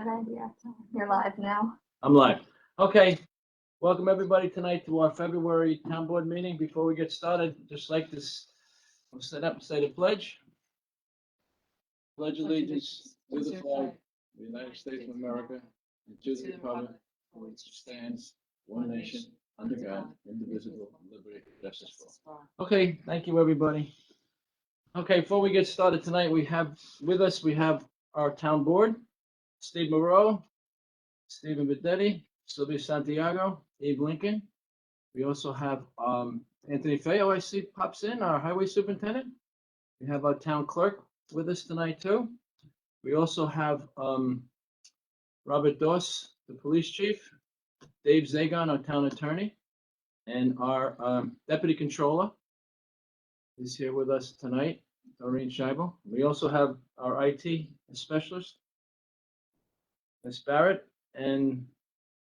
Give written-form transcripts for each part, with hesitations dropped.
Good idea. You're live now. I'm live. Okay, welcome everybody tonight to our February town board meeting. Before we get started, just like this, we'll set up and say the pledge. Pledge allegiance to the flag of the United States of America and to the republic for which it stands, one nation, under God, indivisible, with liberty and justice for all. Okay, thank you, everybody. Okay, before we get started tonight, we have our town board, Steve Moreau, Stephen Vedetti, Sylvia Santiago, Abe Lincoln. We also have Anthony Feo, I see pops in, our highway superintendent. We have our town clerk with us tonight too. We also have Robert Doss, the police chief, Dave Zagon, our town attorney, and our deputy controller is here with us tonight, Doreen Scheibel. We also have our IT specialist, Ms. Barrett, and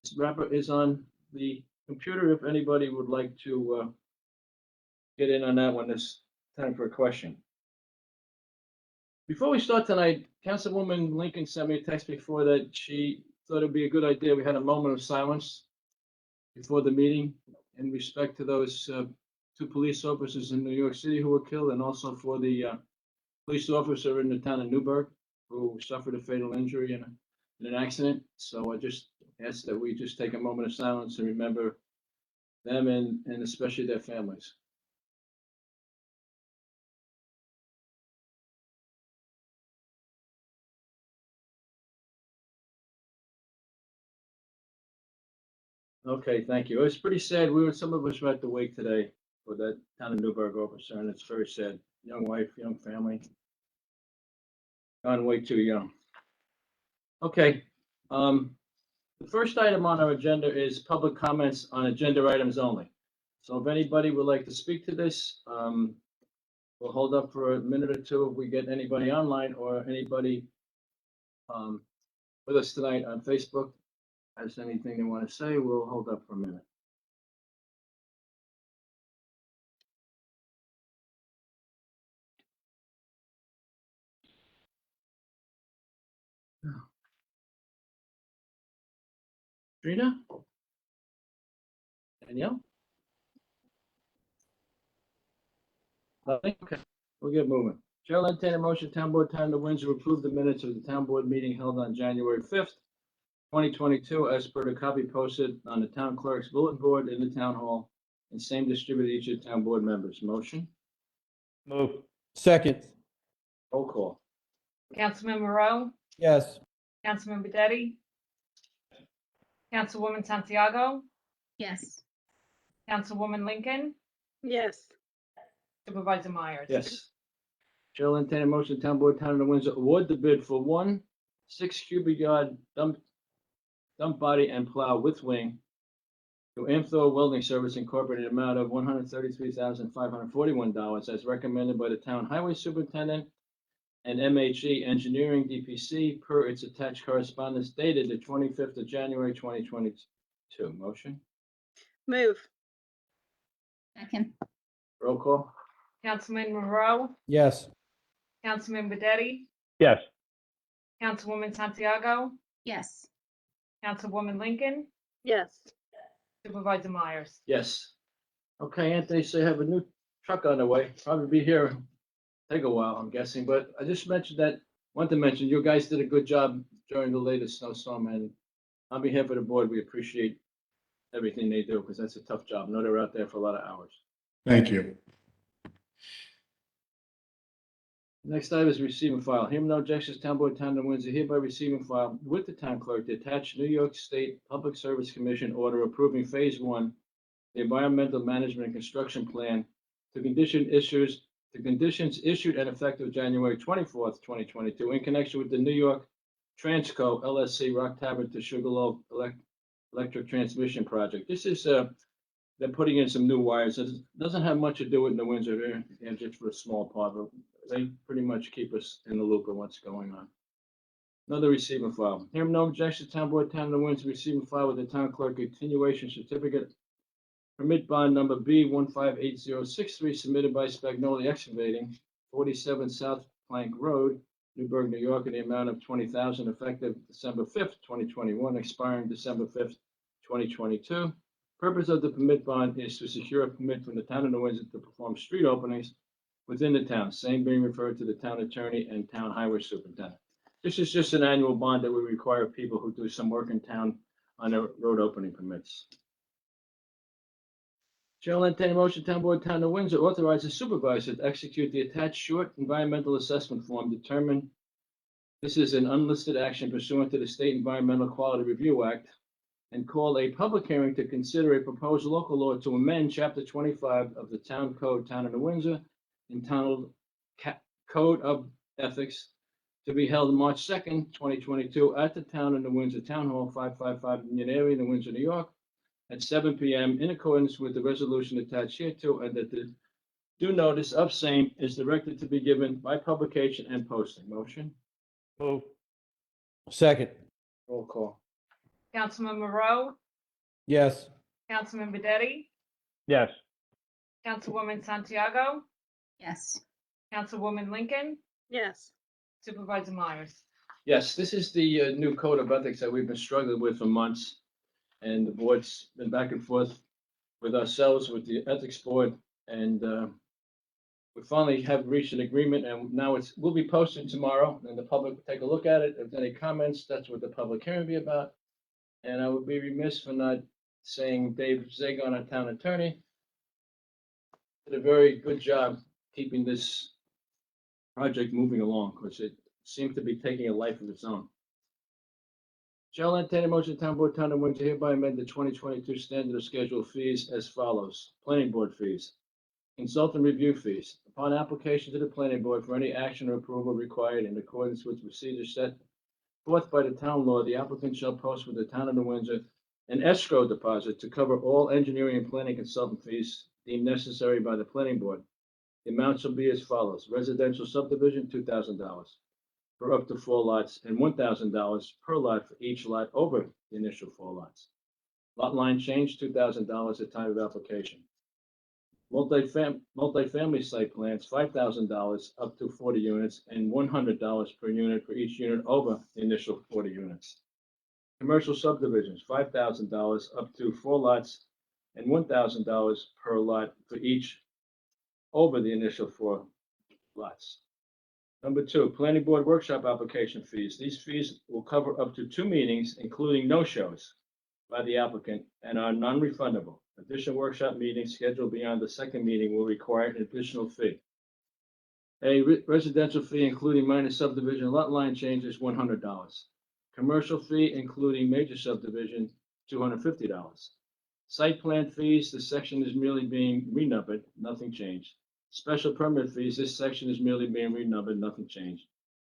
Ms. Rapper is on the computer if anybody would like to get in on that one. It's time for a question. Before we start tonight, Councilwoman Lincoln sent me a text before that she thought it'd be a good idea. We had a moment of silence before the meeting in respect to those two police officers in New York City who were killed, and also for the police officer in the town of Newburgh who suffered a fatal injury in an accident. So I just ask that we just take a moment of silence and remember them and especially their families. Okay, thank you. It was pretty sad. Some of us were at the wake today for that town of Newburgh officer, and it's very sad. Young wife, young family. Gone way too young. Okay, the first item on our agenda is public comments on agenda items only. So if anybody would like to speak to this, we'll hold up for a minute or two if we get anybody online or anybody with us tonight on Facebook has anything they want to say. We'll hold up for a minute. Trina? Danielle? Nothing? Okay, we'll get moving. Chair will entertain a motion, town board time to Windsor approve the minutes of the town board meeting held on January 5th, 2022, as per the copy posted on the town clerk's bulletin board in the town hall, and same distributed to each of the town board members. Motion? Move. Second. Roll call. Councilman Moreau, Yes. Councilman Bedetti, Councilwoman Santiago, Yes. Councilwoman Lincoln, Yes. Supervisor Myers. Yes. Chair will entertain a motion, town board town of Windsor award the bid for 1 6 cubic yard dump body and plow with wing to Amthor Welding Service Incorporated, amount of $133,541 as recommended by the town highway superintendent and MHE Engineering DPC per its attached correspondence dated the 25th of January 2022. Motion? Move. Second. Roll call? Councilman Moreau, Yes. Councilman Bedetti, Yes. Councilwoman Santiago, Yes. Councilwoman Lincoln, Yes. Supervisor Myers. Yes. Okay, Anthony, so you have a new truck on the way. Probably be here, take a while, I'm guessing, but I just want to mention, you guys did a good job during the latest snowstorm, and on behalf of the board, we appreciate everything they do, because that's a tough job. I know they're out there for a lot of hours. Thank you. Next item is receive and file. Hearing no objections, town board, town of Windsor hereby receive and file with the town clerk the attached New York State Public Service Commission order approving Phase 1, the Environmental Management and Construction Plan to conditions issued and effective January 24th, 2022, in connection with the New York Transco LSC Rock Tavern to Sugarloaf Electric Transmission Project. This is they're putting in some new wires. It doesn't have much to do with the Windsor area, just for a small part, but they pretty much keep us in the loop of what's going on. Another receive and file. Hearing no objection, town board, town of Windsor receive and file with the town clerk continuation certificate permit bond number B158063 submitted by Spagnoli Excavating, 47 South Plank Road, Newburgh, New York, in the amount of $20,000 effective December 5th, 2021, expiring December 5th, 2022. Purpose of the permit bond is to secure a permit from the town of New Windsor to perform street openings within the town, same being referred to the town attorney and town highway superintendent. This is just an annual bond that we require of people who do some work in town on their road opening permits. Chair will entertain a motion, Town Board, Town of Windsor authorizes supervisor to execute the attached short environmental assessment form, determine this is an unlisted action pursuant to the State Environmental Quality Review Act, and call a public hearing to consider a proposed local law to amend Chapter 25 of the Town Code, Town of New Windsor, entitled Code of Ethics, to be held March 2nd, 2022, at the Town of New Windsor Town Hall, 555 Union Area, New Windsor, New York, at 7 p.m. in accordance with the resolution attached hereto, and that the due notice of same is directed to be given by publication and posting. Motion? Move. Second. Roll call. Councilman Moreau, Yes. Councilman Bedetti, Yes. Councilwoman Santiago, Yes. Councilwoman Lincoln, Yes. Supervisor Myers. Yes, this is the new code of ethics that we've been struggling with for months. And the board's been back and forth with ourselves, with the ethics board, and we finally have reached an agreement, and now will be posted tomorrow, and the public will take a look at it. If there's any comments, that's what the public hearing will be about. And I would be remiss for not saying Dave Zagon, our town attorney, did a very good job keeping this project moving along, because it seems to be taking a life of its own. Chair will entertain a motion, Town Board, Town of Windsor hereby amend the 2022 standard of schedule fees as follows. Planning board fees, consultant review fees. Upon application to the planning board for any action or approval required in accordance with procedures set forth by the town law, the applicant shall post with the Town of New Windsor an escrow deposit to cover all engineering and planning consultant fees deemed necessary by the planning board. The amount shall be as follows. Residential subdivision, $2,000 for up to 4 lots, and $1,000 per lot for each lot over the initial 4 lots. Lot line change, $2,000 at time of application. Multifamily site plans, $5,000 up to 40 units, and $100 per unit for each unit over the initial 40 units. Commercial subdivisions, $5,000 up to 4 lots, and $1,000 per lot for each over the initial 4 lots. Number 2, planning board workshop application fees. These fees will cover up to 2 meetings, including no-shows by the applicant, and are non-refundable. Additional workshop meetings scheduled beyond the second meeting will require an additional fee. A residential fee, including minor subdivision lot line changes, $100. Commercial fee, including major subdivision, $250. Site plan fees, this section is merely being renumbered, nothing changed. Special permit fees, this section is merely being renumbered, nothing changed.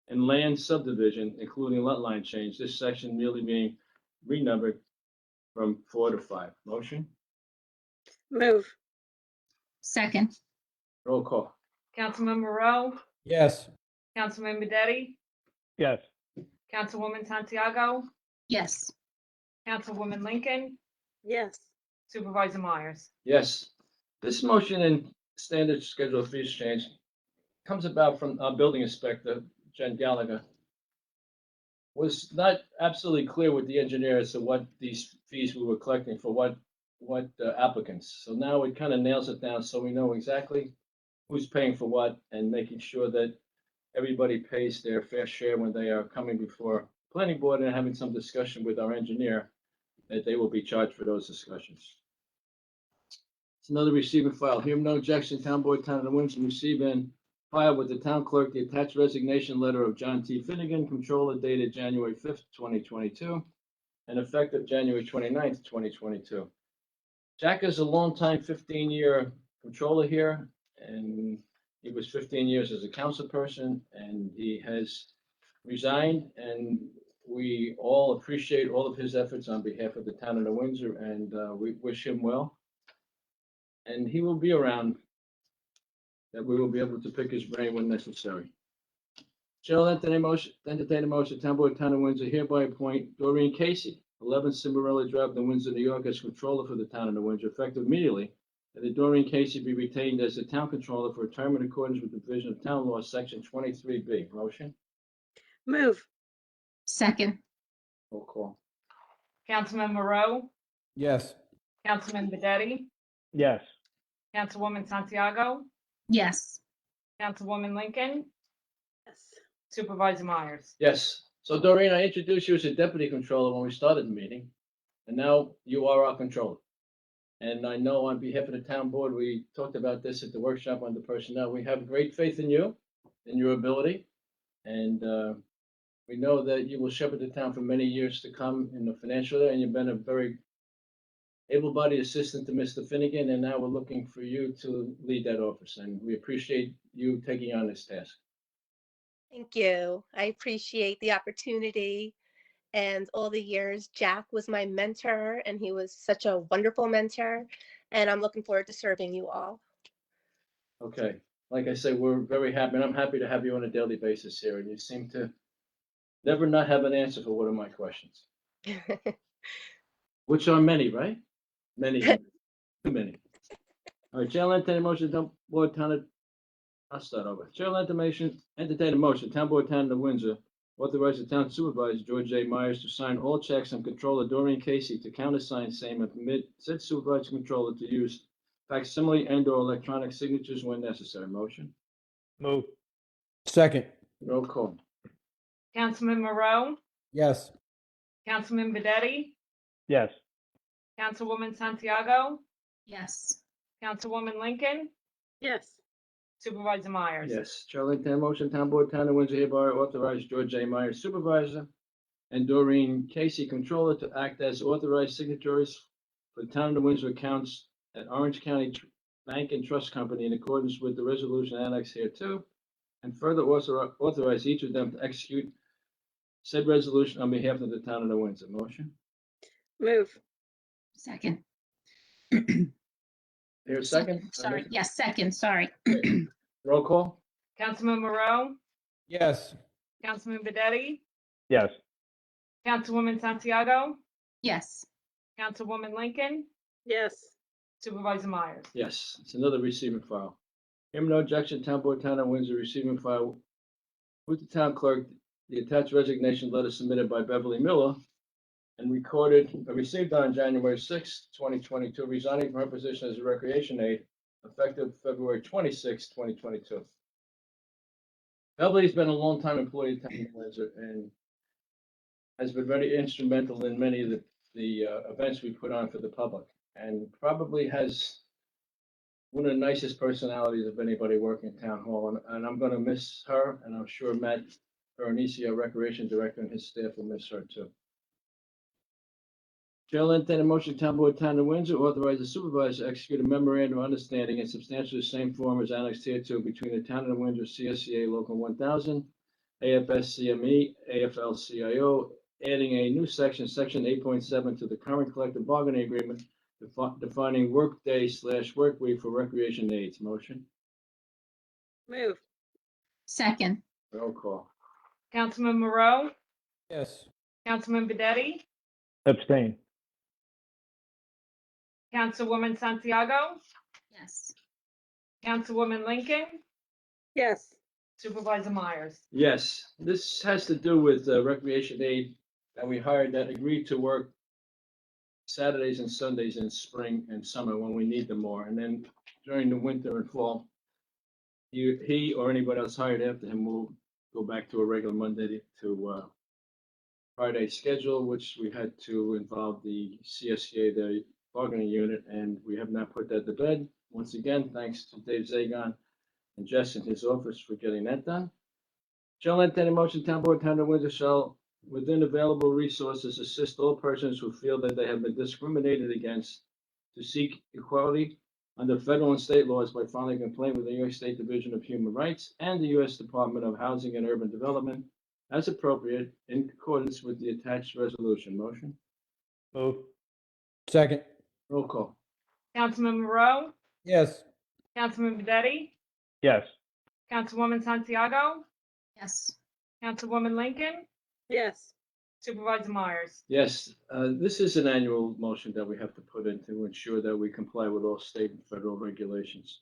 And land subdivision, including lot line change, this section merely being renumbered from 4 to 5. Motion? Move. Second. Roll call. Councilman Moreau, Yes. Councilman Bedetti, Yes. Councilwoman Santiago, Yes. Councilwoman Lincoln, Yes. Supervisor Myers. Yes. This motion and standard schedule of fees change comes about from our building inspector, Jen Gallagher. Was not absolutely clear with the engineer as to what these fees we were collecting for what applicants. So now it kind of nails it down so we know exactly who's paying for what, and making sure that everybody pays their fair share when they are coming before planning board and having some discussion with our engineer, that they will be charged for those discussions. It's another receive and file. Hearing no objection, Town Board, Town of New Windsor, receive and file with the town clerk the attached resignation letter of John T. Finnegan, Controller, dated January 5th, 2022, and effective January 29th, 2022. Jack is a longtime 15-year controller here, and he was 15 years as a council person, and he has resigned, and we all appreciate all of his efforts on behalf of the town of New Windsor, and we wish him well. And he will be around, that we will be able to pick his brain when necessary. Chair will entertain a motion, Town Board, Town of Windsor hereby appoint Doreen Casey, 11 Cinderella Drive, New Windsor, New York, as controller for the town of New Windsor, effective immediately, and that Doreen Casey be retained as the town controller for a term in accordance with the provision of town law, section 23B. Motion? Move. Second. Roll call. Councilman Moreau, Yes. Councilman Bedetti, Yes. Councilwoman Santiago, Yes. Councilwoman Lincoln, Yes. Supervisor Myers. Yes. So Doreen, I introduced you as a deputy controller when we started the meeting, and now you are our controller. And I know on behalf of the town board, we talked about this at the workshop on the personnel. We have great faith in you, in your ability. And we know that you will shepherd the town for many years to come in the financial area, and you've been a very able-bodied assistant to Mr. Finnegan, and now we're looking for you to lead that office, and we appreciate you taking on this task. Thank you. I appreciate the opportunity and all the years. Jack was my mentor, and he was such a wonderful mentor. And I'm looking forward to serving you all. Okay, like I said, we're very happy, and I'm happy to have you on a daily basis here, and you seem to never not have an answer for one of my questions, which are many, right? Many, too many. All right, Chair will entertain a motion, town board, I'll start over. Chair will entertain a motion, town board, town of Windsor, authorize the town supervisor, George J. Myers, to sign all checks and controller Doreen Casey to countersign same and permit said supervisor controller to use facsimile and/or electronic signatures when necessary. Motion? Move. Second. Roll call. Councilman Moreau, Yes. Councilman Bedetti, Yes. Councilwoman Santiago, Yes. Councilwoman Lincoln, Yes. Supervisor Myers. Yes, Chair will entertain a motion, town board, town of Windsor hereby authorize George J. Myers, supervisor, and Doreen Casey, controller, to act as authorized signatories for town of Windsor accounts at Orange County Bank and Trust Company in accordance with the resolution annexed hereto, and further authorize each of them to execute said resolution on behalf of the town of Windsor. Motion? Move. Second. Here, second? Sorry. Yes, second. Sorry. Roll call? Councilman Moreau, Yes. Councilman Bedetti, Yes. Councilwoman Santiago, Yes. Councilwoman Lincoln, Yes. Supervisor Myers. Yes, it's another receiving file. Hearing no objection, town board, town of Windsor receiving file with the town clerk, the attached resignation letter submitted by Beverly Miller and received on January 6, 2022, resigning from her position as a recreation aide effective February 26, 2022. Beverly's been a longtime employee of town of Windsor and has been very instrumental in many of the events we put on for the public, and probably has one of the nicest personalities of anybody working in town hall, and I'm gonna miss her, and I'm sure Matt Veronese, our recreation director, and his staff will miss her too. Chair will entertain a motion, town board, town of Windsor, authorize the supervisor to execute a memorandum of understanding in substantially the same form as annexed hereto between the town of Windsor, CSCA Local 1000, AFS-CME, AFL-CIO, adding a new section, section 8.7, to the current collective bargaining agreement, defining workday/work week for recreation aides. Motion? Move. Second. Roll call. Councilman Moreau, Yes. Councilman Bedetti, Abstain. Councilwoman Santiago, Yes. Councilwoman Lincoln, Yes. Supervisor Myers. Yes, this has to do with recreation aid that we hired that agreed to work Saturdays and Sundays in spring and summer when we need them more. And then during the winter and fall, he or anybody else hired after him will go back to a regular Monday to Friday schedule, which we had to involve the CSCA, the bargaining unit, and we have not put that to bed. Once again, thanks to Dave Zagon and Jess in his office for getting that done. Shall entertain a motion, town board, town of Windsor shall, within available resources, assist all persons who feel that they have been discriminated against to seek equality under federal and state laws by filing a complaint with the New York State Division of Human Rights and the U.S. Department of Housing and Urban Development as appropriate in accordance with the attached resolution. Motion? Move. Second. Roll call. Councilman Moreau, Yes. Councilman Bedetti, Yes. Councilwoman Santiago, Yes. Councilwoman Lincoln, Yes. Supervisor Myers. Yes, this is an annual motion that we have to put in to ensure that we comply with all state and federal regulations.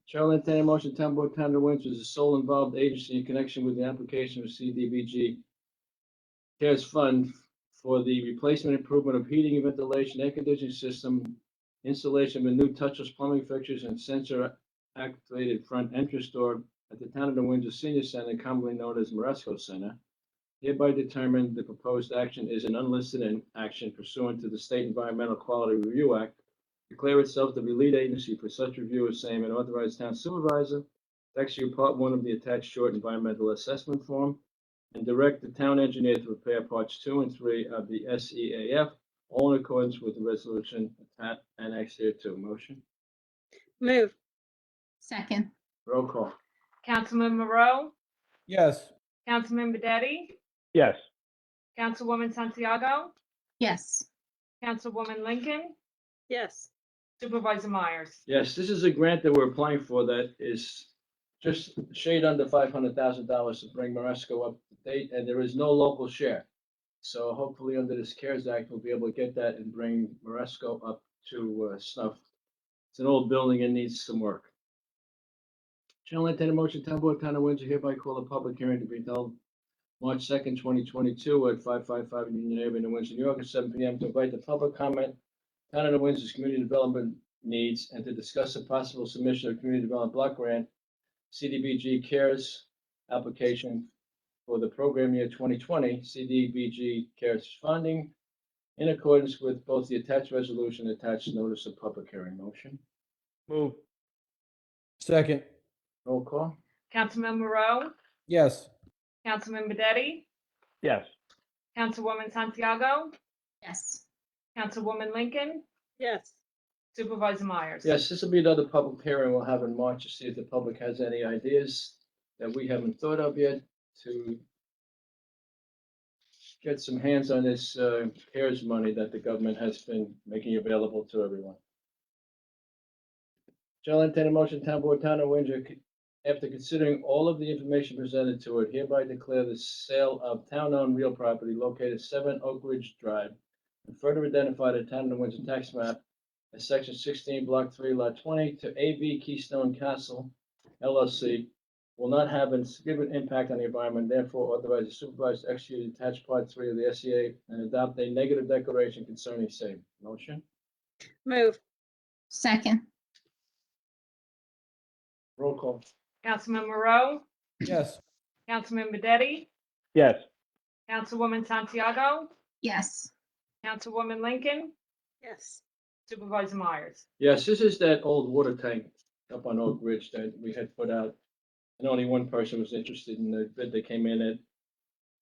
Chair will entertain a motion, Town Board, Town of Windsor is the sole involved agency in connection with the application of CDBG CARES Fund for the replacement improvement of heating and ventilation, air conditioning system, installation of a new touchless plumbing fixtures and sensor activated front entrance door at the Town of the Windsor Senior Center, commonly known as Moresco Center. Hereby determined the proposed action is an unlisted action pursuant to the State Environmental Quality Review Act. Declare itself to be lead agency for such review as same and authorize town supervisor to execute part 1 of the attached short environmental assessment form and direct the town engineer to prepare parts 2 and 3 of the SEAF, all in accordance with the resolution annexed here to. Motion. Move. Second. Roll call. Councilman Moreau, Yes. Councilman Bedetti, Yes. Councilwoman Santiago, Yes. Councilwoman Lincoln, Yes. Supervisor Myers. Yes, this is a grant that we're applying for that is just shade under $500,000 to bring Moresco up to date, and there is no local share. So hopefully under this CARES Act, we'll be able to get that and bring Moresco up to snuff. It's an old building and needs some work. Chair will entertain a motion, Town Board, Town of Windsor hereby call a public hearing to be held March 2nd, 2022 at 555 Union Avenue, Windsor, New York at 7 p.m. to invite the public comment Town of the Windsor's community development needs and to discuss a possible submission of community development block grant CDBG CARES application for the program year 2020 CDBG CARES funding in accordance with both the attached resolution and attached notice of public hearing. Motion. Move. Second. Roll call. Councilman Moreau, Yes. Councilman Bedetti, Yes. Councilwoman Santiago, Yes. Councilwoman Lincoln, Yes. Supervisor Myers. Yes, this will be another public hearing we'll have in March to see if the public has any ideas that we haven't thought of yet to get some hands on this CARES money that the government has been making available to everyone. Chair will entertain a motion, Town Board, Town of Windsor, after considering all of the information presented to it, hereby declare the sale of town-owned real property located 7 Oak Ridge Drive and further identify the Town of Windsor tax map as Section 16, Block 3, Lot 20 to AB Keystone Castle LLC will not have a significant impact on the environment, therefore authorize the supervisor to execute attached Part 3 of the SEA and adopt a negative declaration concerning same. Motion. Move. Second. Roll call. Councilman Moreau, Yes. Councilman Bedetti, Yes. Councilwoman Santiago, Yes. Councilwoman Lincoln, Yes. Supervisor Myers. Yes, this is that old water tank up on Oak Ridge that we had put out. And only one person was interested in the bid that came in at a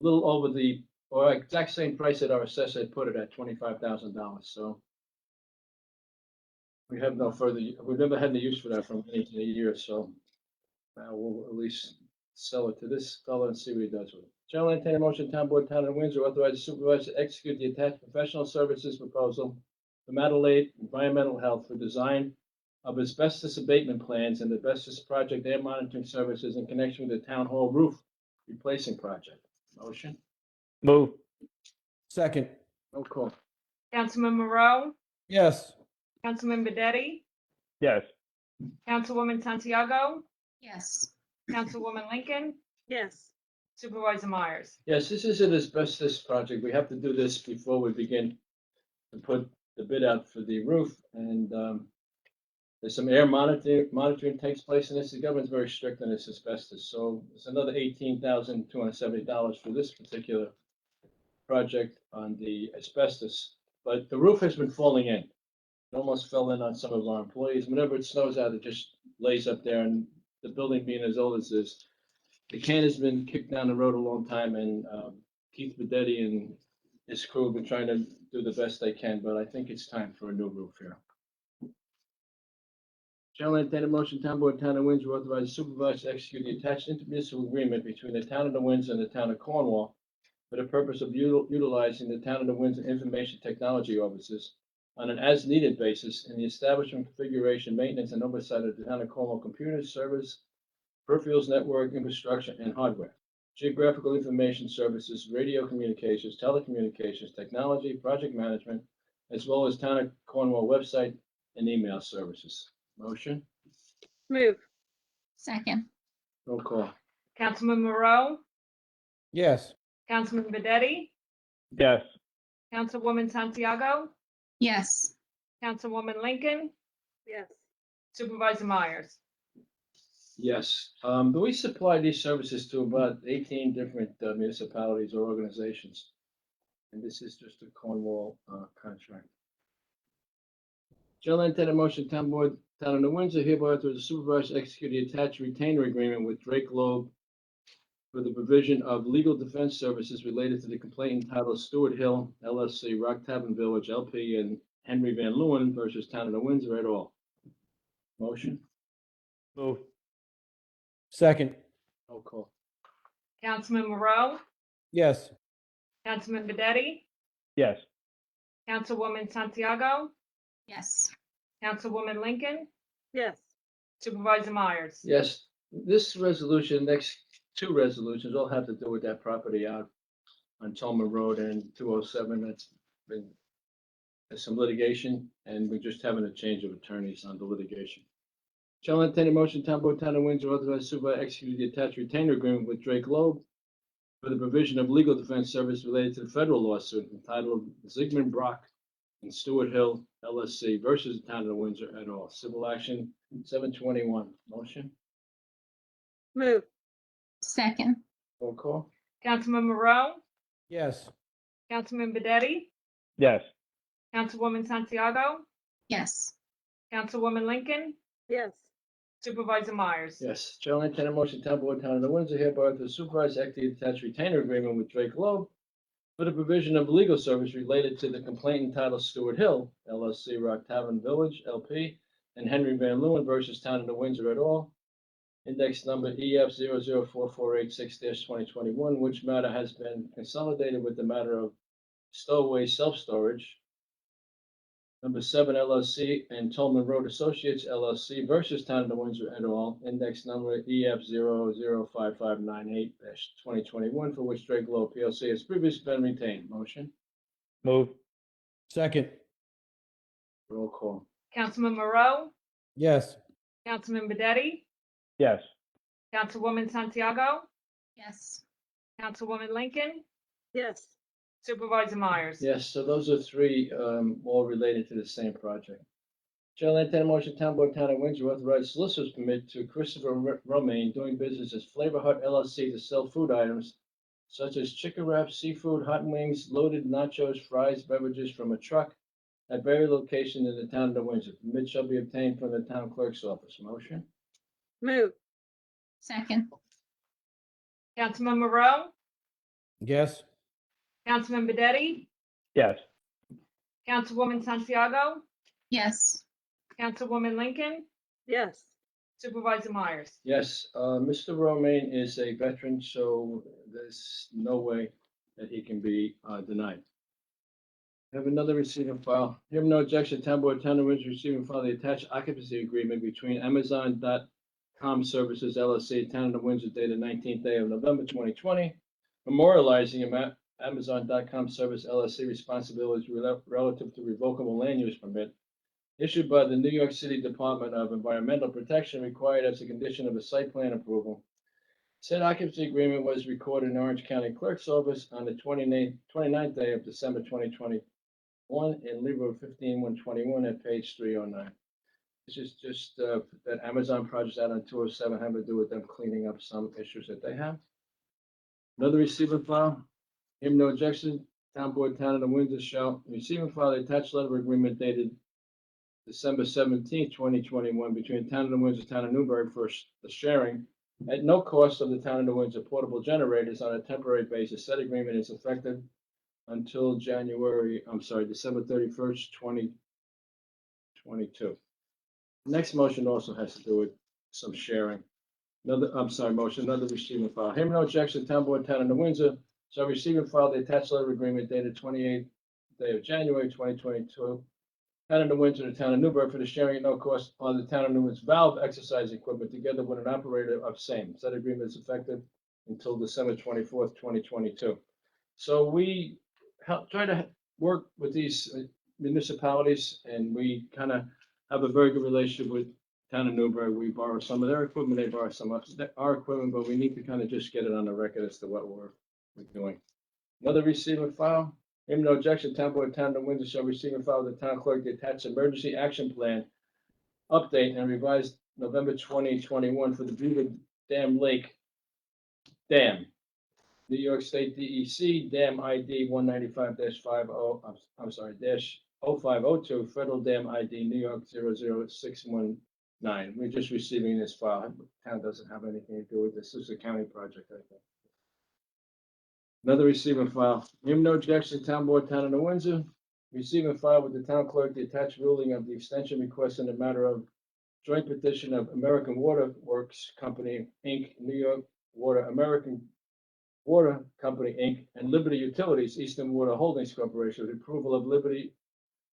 little over the, or exact same price that our assessor had put it at, $25,000. So we have no further, we've never had any use for that from any year, so we'll at least sell it to this fellow and see what he does with it. Chair will entertain a motion, Town Board, Town of Windsor, authorize the supervisor to execute the attached professional services proposal for Adelaide Environmental Health for design of asbestos abatement plans and asbestos project air monitoring services in connection with the town hall roof replacing project. Motion. Move. Second. Roll call. Councilman Moreau, Yes. Councilman Bedetti, Yes. Councilwoman Santiago, Yes. Councilwoman Lincoln, Yes. Supervisor Myers. Yes, this is an asbestos project. We have to do this before we begin to put the bid out for the roof. And there's some air monitoring takes place in this. The government's very strict on this asbestos. So it's another $18,270 for this particular project on the asbestos. But the roof has been falling in. It almost fell in on some of our employees. Whenever it snows out, it just lays up there. And the building being as old as this, the can has been kicked down the road a long time. And Keith Bedetti and his crew have been trying to do the best they can. But I think it's time for a new roof here. Chair will entertain a motion, Town Board, Town of Windsor, authorize the supervisor to execute the attached intermunicipal agreement between the Town of the Windsor and the Town of Cornwall for the purpose of utilizing the Town of the Windsor Information Technology Offices on an as-needed basis in the establishment, configuration, maintenance, and oversight of the Town of Cornwall computers, servers, peripherals, network, infrastructure, and hardware, geographical information services, radio communications, telecommunications, technology, project management, as well as Town of Cornwall website and email services. Motion. Move. Second. Roll call. Councilman Moreau, Yes. Councilman Bedetti, Yes. Councilwoman Santiago, Yes. Councilwoman Lincoln, Yes. Supervisor Myers. Yes. Do we supply these services to about 18 different municipalities or organizations? And this is just a Cornwall contract. Chair will entertain a motion, Town Board, Town of New Windsor hereby authorize the supervisor to execute the attached retainer agreement with Drake Loeb for the provision of legal defense services related to the complaint entitled Stewart Hill LLC, Rock Tavern Village LP, and Henry Van Leeuwen versus Town of New Windsor et al. Motion? Move. Second. Roll call. Councilman Moreau, Yes. Councilman Bedetti, Yes. Councilwoman Santiago, Yes. Councilwoman Lincoln, Yes. Supervisor Myers. Yes, this resolution, next two resolutions all have to do with that property out on Tolman Road and 207. That's been, there's some litigation, and we're just having a change of attorneys on the litigation. Shall entertain a motion, Town Board, Town of Windsor, authorize supervisor to execute the attached retainer agreement with Drake Loeb for the provision of legal defense service related to the federal lawsuit entitled Zygmunt Brock and Stewart Hill LSC versus the Town of Windsor et al. Civil action 721. Motion? Move. Second. Roll call. Councilman Moreau, Yes. Councilman Bedetti, Yes. Councilwoman Santiago, Yes. Councilwoman Lincoln, Yes. Supervisor Myers. Yes, Chair will entertain a motion, Town Board, Town of New Windsor hereby authorize the supervisor to execute the attached retainer agreement with Drake Loeb for the provision of legal service related to the complaint entitled Stewart Hill LLC, Rock Tavern Village LP, and Henry Van Leeuwen versus Town of New Windsor et al. Index number EF 004486-2021, which matter has been consolidated with the matter of Stowaway Self-Storage, number 7 LLC, and Tolman Road Associates LLC versus Town of New Windsor et al. Index number EF 005598-2021, for which Drake Loeb PLC has previously been retained. Motion? Move. Second. Roll call. Councilman Moreau, Yes. Councilman Bedetti, Yes. Councilwoman Santiago, Yes. Councilwoman Lincoln, Yes. Supervisor Myers. Yes, so those are three, all related to the same project. Chair will entertain a motion, Town Board, Town of Windsor, authorize solicitor's permit to Christopher Romaine doing business as Flavor Hut LLC to sell food items such as chicken wraps, seafood, hot wings, loaded nachos, fries, beverages from a truck at various locations in the Town of New Windsor. Permit shall be obtained from the town clerk's office. Motion? Move. Second. Councilman Moreau, Yes. Councilman Bedetti, Yes. Councilwoman Santiago, Yes. Councilwoman Lincoln, Yes. Supervisor Myers. Yes, Mr. Romaine is a veteran, so there's no way that he can be denied. Have another receiving file. Hearing no objection, Town Board, Town of Windsor receiving file the attached occupancy agreement between Amazon.com Services LLC, Town of Windsor, dated 19th day of November 2020, memorializing Amazon.com Service LLC responsibilities relative to revocable land use permit issued by the New York City Department of Environmental Protection, required as a condition of a site plan approval. Said occupancy agreement was recorded in Orange County Clerk's Office on the 29th day of December 2021 in Libra 15121 at page 309. This is just that Amazon project out on 207 having to do with them cleaning up some issues that they have. Another receiver file. Hearing no objection, Town Board, Town of the Windsor shall receive and file the attached letter of agreement dated December 17th, 2021, between Town of New Windsor, Town of Newbury for the sharing at no cost of the Town of New Windsor portable generators on a temporary basis. Said agreement is effective until December 31st, 2022. Next motion also has to do with some sharing. Another receiving file. Hearing no objection, Town Board, Town of New Windsor shall receive and file the attached letter of agreement dated 28th day of January 2022. Town of New Windsor and Town of Newbury for the sharing at no cost on the Town of New Windsor's valve exercise equipment together with an operator of same. Said agreement is effective until December 24th, 2022. So we try to work with these municipalities, and we kind of have a very good relationship with town of Newbury, we borrow some of their equipment, they borrow some of our equipment, but we need to kind of just get it on the record as to what we're doing. Another receive and file. Hearing no objection, Town Board, Town of Windsor shall receive and file with the town clerk the attached emergency action plan update and revised November 2021 for the Beaver Dam Lake Dam. New York State DEC Dam ID 195-50, I'm sorry, -0502, Federal Dam ID New York 00619. We're just receiving this file. The town doesn't have anything to do with this. This is a county project, I think. Another receive and file. Hearing no objection, Town Board, Town of New Windsor. Receive and file with the town clerk the attached ruling of the extension request in the matter of joint petition of American Water Works Company, Inc., New York Water, American Water Company, Inc., and Liberty Utilities, Eastern Water Holdings Corporation, with approval of Liberty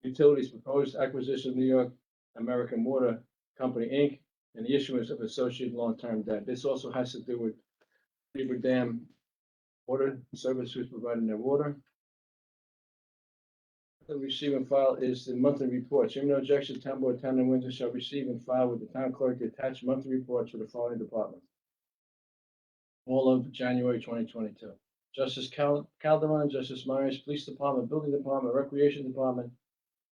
Utilities' proposed acquisition of New York American Water Company, Inc., and the issuance of associated long-term debt. This also has to do with Beaver Dam Water Services providing their water. The receive and file is the monthly reports. Hearing no objection, Town Board, Town of Windsor shall receive and file with the town clerk the attached monthly reports for the following departments. All of January 2022. Justice Calderon, Justice Myers, Police Department, Building Department, Recreation Department,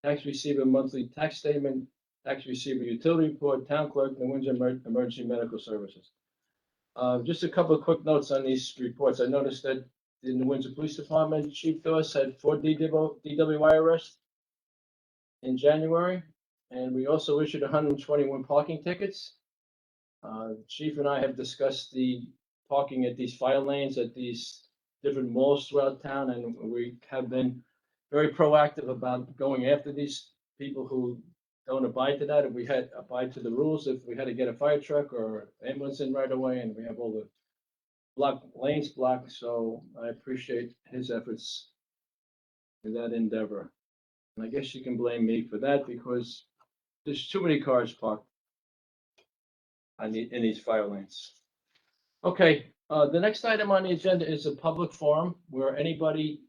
Tax Receiver Monthly Tax Statement, Tax Receiver Utility Report, Town Clerk, New Windsor Emergency Medical Services. Just a couple of quick notes on these reports. I noticed that in the Windsor Police Department, Chief Doss had 4 DWI arrests in January, and we also issued 121 parking tickets. Chief and I have discussed the parking at these fire lanes at these different malls throughout town, and we have been very proactive about going after these people who don't abide to that. If we had abide to the rules, if we had to get a fire truck or ambulance in right away, and we have all the lanes blocked, so I appreciate his efforts in that endeavor. And I guess you can blame me for that because there's too many cars parked in these fire lanes. Okay, the next item on the agenda is a public forum where anybody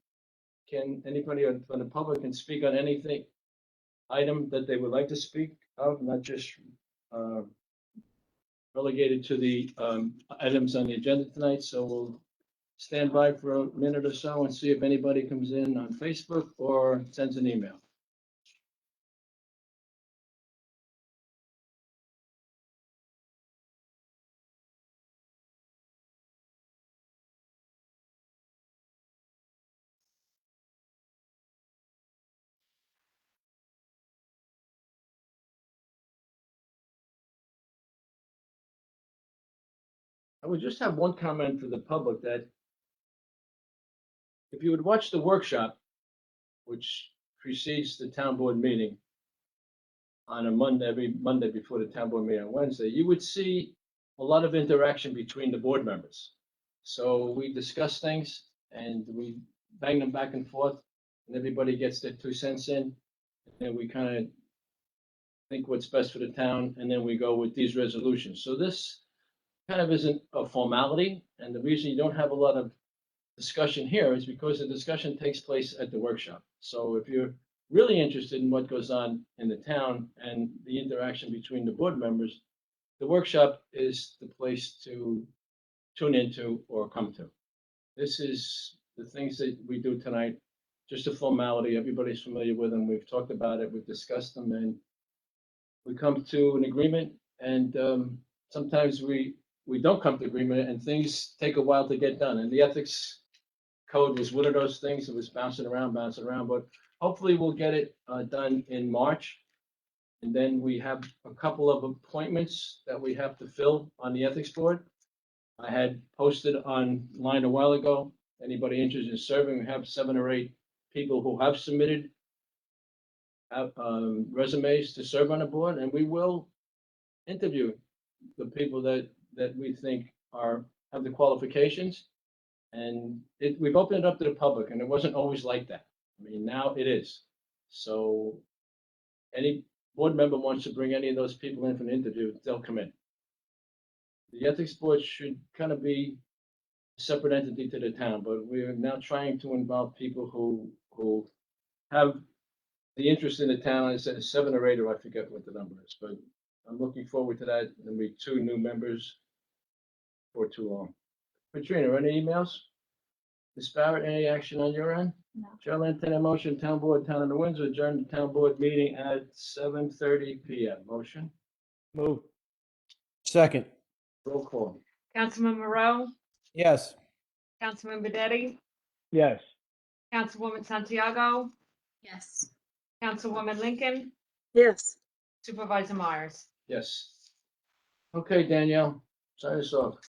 from the public can speak on anything, item that they would like to speak of, not just relegated to the items on the agenda tonight. So we'll stand by for a minute or so and see if anybody comes in on Facebook or sends an email. I would just have one comment for the public that if you would watch the workshop, which precedes the town board meeting on a Monday, every Monday before the town board meeting on Wednesday, you would see a lot of interaction between the board members. So we discuss things and we bang them back and forth, and everybody gets their 2 cents in, and we kind of think what's best for the town, and then we go with these resolutions. So this kind of isn't a formality, and the reason you don't have a lot of discussion here is because the discussion takes place at the workshop. So if you're really interested in what goes on in the town and the interaction between the board members, the workshop is the place to tune into or come to. This is the things that we do tonight, just a formality. Everybody's familiar with them. We've talked about it, we've discussed them, and we come to an agreement. And sometimes we don't come to agreement and things take a while to get done. And the ethics code was one of those things that was bouncing around, but hopefully we'll get it done in March. And then we have a couple of appointments that we have to fill on the ethics board. I had posted online a while ago, anybody interested in serving, we have 7 or 8 people who have submitted resumes to serve on the board, and we will interview the people that we think have the qualifications. And we've opened it up to the public, and it wasn't always like that. I mean, now it is. So any board member wants to bring any of those people in for an interview, they'll come in. The ethics board should kind of be a separate entity to the town, but we're now trying to involve people who have the interest in the town. I said 7 or 8, or I forget what the number is, but I'm looking forward to that. There'll be 2 new members for too long. Katrina, any emails? Ms. Barrett, any action on your end? No. Chair will entertain a motion, Town Board, Town of New Windsor, adjourn the Town Board meeting at 7:30 PM. Motion, Move. Second. roll call. Councilman Moreau, Yes. Councilman Bedetti, Yes. Councilwoman Santiago, Yes. Councilwoman Lincoln, Yes. Supervisor Myers. Yes. Okay, Danielle, sign us off.